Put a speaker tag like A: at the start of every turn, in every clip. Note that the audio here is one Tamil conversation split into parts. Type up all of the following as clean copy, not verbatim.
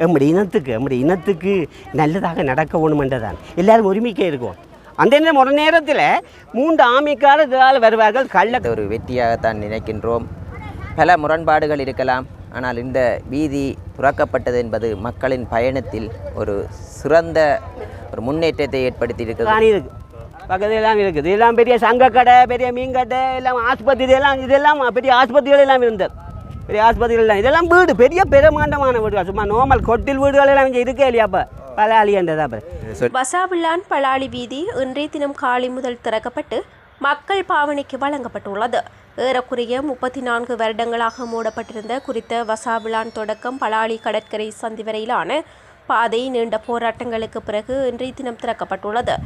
A: நம்முடைய இனத்துக்கு நல்லதாக நடக்க வேணுமென்றதான் எல்லாரும் ஒருமிக்க இருக்கும். அந்த ஒரு நேரத்தில் 3 ஆமைக்காரர்களால் வருவார்கள்.
B: ஒரு வெற்றியாகத்தான் நினைக்கின்றோம். பல முரண்பாடுகள் இருக்கலாம், ஆனால் இந்த வீதி துறக்கப்பட்டது என்பது மக்களின் பயணத்தில் ஒரு சிறந்த ஒரு முன்னேற்றத்தை ஏற்படுத்தி இருக்கிறது.
A: பக்கத்தில் எல்லாம் இருக்குது. இதெல்லாம் பெரிய சங்கக்கடை, பெரிய மீன் கடை, எல்லாம் ஆஸ்பத்திரி, இதெல்லாம் பெரிய ஆஸ்பத்திரிகள் எல்லாம் இருந்தது. பெரிய ஆஸ்பத்திரிகள் எல்லாம் இதெல்லாம் வீடு, பெரிய பிரமாண்டமான வீடுகள். சும்மா நார்மல் கொட்டில் வீடுகள் எல்லாம் இங்கே இருக்கே இல்லையாப்பா. பலாலி என்றதா
C: வசாவிளான் பலாலி வீதி இன்றைய தினம் காலை முதல் திறக்கப்பட்டு மக்கள் பாவனைக்கு வழங்கப்பட்டுள்ளது. ஏறக்குறைய 34 வருடங்களாக மூடப்பட்டிருந்த குறித்த வசாவிளான் தொடக்கம் பலாலி கடற்கரை சந்தி வரையிலான பாதை நீண்ட போராட்டங்களுக்கு பிறகு இன்றைய தினம் திறக்கப்பட்டுள்ளது.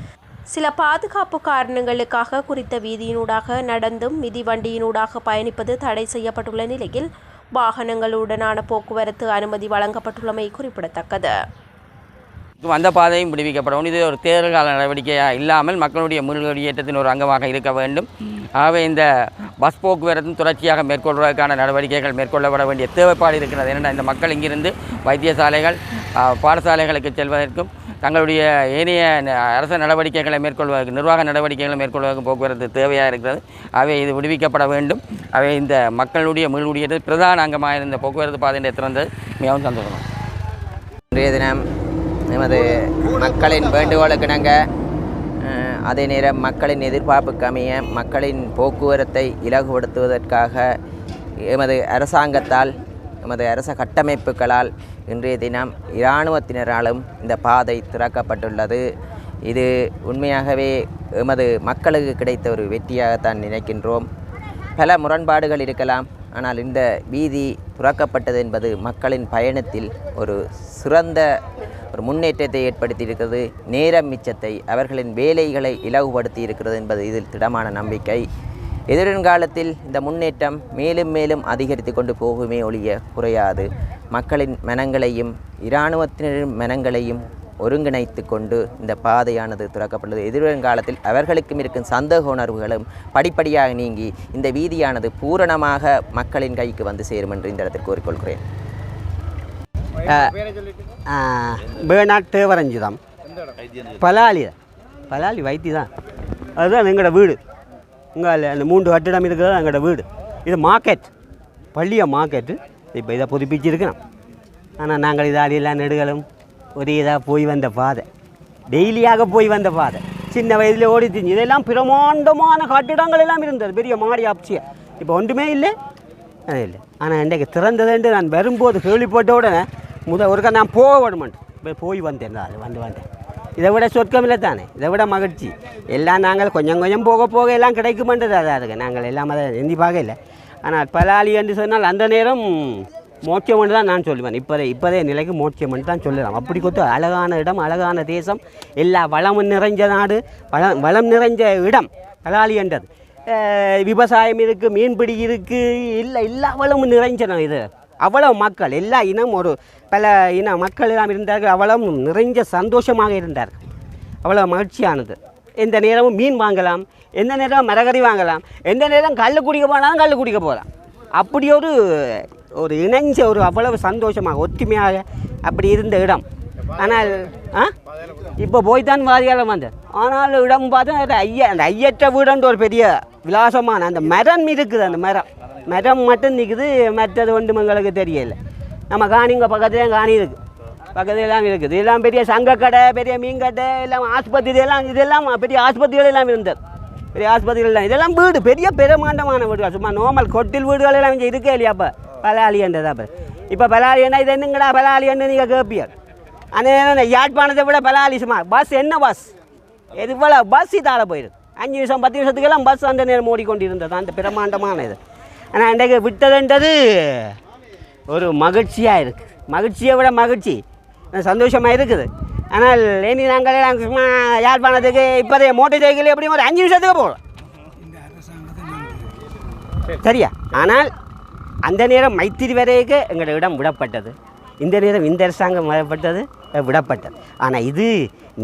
C: சில பாதுகாப்பு காரணங்களுக்காக குறித்த வீதியினூடாக நடந்தும் மிதிவண்டியினூடாக பயணிப்பது தடை செய்யப்பட்டுள்ள நிலையில் வாகனங்களுடனான போக்குவரத்து அனுமதி வழங்கப்பட்டுள்ளமை குறிப்பிடத்தக்கது.
D: அந்த பாதையும் விடுவிக்கப்படவும் இது ஒரு தேர்தல் கால நடவடிக்கையாக இல்லாமல் மக்களுடைய முன்குடியேற்றத்தின் ஒரு அங்கமாக இருக்க வேண்டும். ஆகவே இந்த பஸ் போக்குவரத்தும் தொடர்ச்சியாக மேற்கொள்வதற்கான நடவடிக்கைகள் மேற்கொள்ளப்பட வேண்டிய தேவைப்பாடு இருக்கிறது. ஏனென்றால் இந்த மக்கள் இங்கிருந்து வைத்தியசாலைகள், பாடசாலைகளுக்கு செல்வதற்கும் தங்களுடைய ஏனைய அரசு நடவடிக்கைகளை மேற்கொள்வதற்கு, நிர்வாக நடவடிக்கைகளை மேற்கொள்வதற்கு போக்குவரத்து தேவையாக இருக்கிறது. அவை இது விடுவிக்கப்பட வேண்டும். அவை இந்த மக்களுடைய முன்குடியேற்ற பிரதான அங்கமாக இருந்த போக்குவரத்து பாதையை திறந்தது மிகவும் சந்தோஷம்.
B: இன்றைய தினம் எமது மக்களின் வேண்டுகோளுக்கிணங்க, அதே நேரம் மக்களின் எதிர்பார்ப்புக்கு அமைய மக்களின் போக்குவரத்தை இலகுபடுத்துவதற்காக எமது அரசாங்கத்தால், எமது அரச கட்டமைப்புகளால் இன்றைய தினம் இராணுவத்தினராலும் இந்த பாதை திறக்கப்பட்டுள்ளது. இது உண்மையாகவே எமது மக்களுக்கு கிடைத்த ஒரு வெற்றியாகத்தான் நினைக்கின்றோம். பல முரண்பாடுகள் இருக்கலாம், ஆனால் இந்த வீதி துறக்கப்பட்டது என்பது மக்களின் பயணத்தில் ஒரு சிறந்த ஒரு முன்னேற்றத்தை ஏற்படுத்தி இருக்கிறது. நேரம் மிச்சத்தை, அவர்களின் வேலைகளை இலகுபடுத்தி இருக்கிறது என்பது இதில் திடமான நம்பிக்கை. எதிர்காலத்தில் இந்த முன்னேற்றம் மேலும் மேலும் அதிகரித்து கொண்டு போகுமே ஒழிய குறையாது. மக்களின் மனங்களையும் இராணுவத்தினரின் மனங்களையும் ஒருங்கிணைத்து கொண்டு இந்த பாதையானது துறக்கப்பட்டது. எதிர்காலத்தில் அவர்களுக்கும் இருக்கும் சந்தேக உணர்வுகளும் படிப்படியாக நீங்கி இந்த வீதியானது பூரணமாக மக்களின் கைக்கு வந்து சேரும் என்று இந்த இடத்தில் கூறிக்கொள்கிறேன்.
A: பேர்னாட் தேவரஞ்சிதம் பலாலி வைத்தி தான். அதுதான் எங்களோட வீடு. இங்கே அந்த 3 கட்டிடம் இருக்கிறது எங்களோட வீடு. இது மார்க்கெட், பள்ளிய மார்க்கெட்டு. இப்போ இதை புதுப்பிச்சிருக்கிறோம். ஆனால் நாங்கள் இதாடியெல்லாம் நெடுகளும் ஒரே இதாக போய் வந்த பாதை, டெய்லியாக போய் வந்த பாதை. சின்ன வயதில் ஓடி திரிஞ்சு இதெல்லாம் பிரமாண்டமான கட்டிடங்கள் எல்லாம் இருந்தது, பெரிய மாடி ஆப்சியாக. இப்போ ஒன்றுமே இல்லை இல்லை. ஆனால் இன்றைக்கு திறந்ததுண்டு நான் வரும்போது கேள்விப்பட்ட உடனே ஒருக்கா நான் போக விடமாட்டேன், போய் வந்தேன். அது வந்தேன். இதை விட சொர்க்கம் இல்லை தானே, இதை விட மகிழ்ச்சி. எல்லாம் நாங்கள் கொஞ்சம் கொஞ்சம் போக போக எல்லாம் கிடைக்குமென்றது அதாக இருக்குது. நாங்கள் எல்லாம் அதை எந்தி பார்க்க இல்லை. ஆனால் பலாலி என்று சொன்னால் அந்த நேரம் மோட்சம் என்று தான் நான் சொல்லுவேன். இப்போதே நிலைக்கு மோட்சம் என்று தான் சொல்லலாம். அப்படி கொத்து அழகான இடம், அழகான தேசம், எல்லா வளமும் நிறைஞ்ச நாடு, வளம் நிறைஞ்ச இடம் பலாலி என்றது. விவசாயம் இருக்குது, மீன்பிடி இருக்குது, எல்லா வளமும் நிறைஞ்ச இது. அவ்வளவு மக்கள், எல்லா இனம், ஒரு பல இன மக்கள் எல்லாம் இருந்தார்கள். அவ்வளவு நிறைஞ்ச சந்தோஷமாக இருந்தார்கள். அவ்வளோ மகிழ்ச்சியானது. எந்த நேரமும் மீன் வாங்கலாம், எந்த நேரம் மரகறி வாங்கலாம், எந்த நேரம் கல் குடிக்க போனாலும் கல் குடிக்க போகலாம். அப்படி ஒரு இணைஞ்ச ஒரு அவ்வளவு சந்தோஷமாக ஒற்றுமையாக அப்படி இருந்த இடம். ஆனால் இப்போ போய்தான் வாதியாலம் வந்தேன். ஆனால் இடம் பார்த்தா அந்த ஐயற்ற வீடுன்ற ஒரு பெரிய விலாசமான அந்த மரம் இருக்குது. அந்த மரம் மட்டும் நிற்குது, மற்றது ஒன்றும் எங்களுக்கு தெரியலை. நம்ம காணிங்க பக்கத்துலேயும் காணி இருக்குது, பக்கத்துலாம் இருக்குது. இதெல்லாம் பெரிய சங்கக்கடை, பெரிய மீன் கடை, எல்லாம் ஆஸ்பத்திரி, இதெல்லாம் பெரிய ஆஸ்பத்திரிகள் எல்லாம் இருந்தது. பெரிய ஆஸ்பத்திரிகள் இதெல்லாம் வீடு, பெரிய பிரமாண்டமான வீடுகள். சும்மா நார்மல் கொட்டில் வீடுகள் எல்லாம் இங்கே இருக்கே இல்லையாப்பா. பலாலி என்றதா இப்போ பலாலி என்ன இது என்னங்கடா பலாலி என்று நீங்கள் கேட்பீர். ஆனால் யாழ்ப்பாணத்தை விட பலாலி சும்மா பஸ் என்ன பஸ் எது போல் பஸ் இதால் போயிடுது. 5 நிமிஷம் 10 நிமிஷத்துக்கெல்லாம் பஸ் அந்த நேரம் ஓடிக்கொண்டிருந்தது. அந்த பிரமாண்டமான இது. ஆனால் இன்றைக்கு விட்டதுன்றது ஒரு மகிழ்ச்சியாக இருக்குது. மகிழ்ச்சியை விட மகிழ்ச்சி, சந்தோஷமாக இருக்குது. ஆனால் ஏனி நாங்கள் சும்மா யாழ்ப்பாணத்துக்கு இப்போதைய மோட்டர் சைக்கிள் எப்படியும் ஒரு 5 நிமிஷத்துக்கு போகலாம், சரியா? ஆனால் அந்த நேரம் மைத்திரி வரைக்கு எங்களோட இடம் விடப்பட்டது. இந்த நேரம் இந்த அரசாங்கம் விடப்பட்டது. ஆனால் இது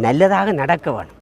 A: நல்லதாக நடக்க வேணும்.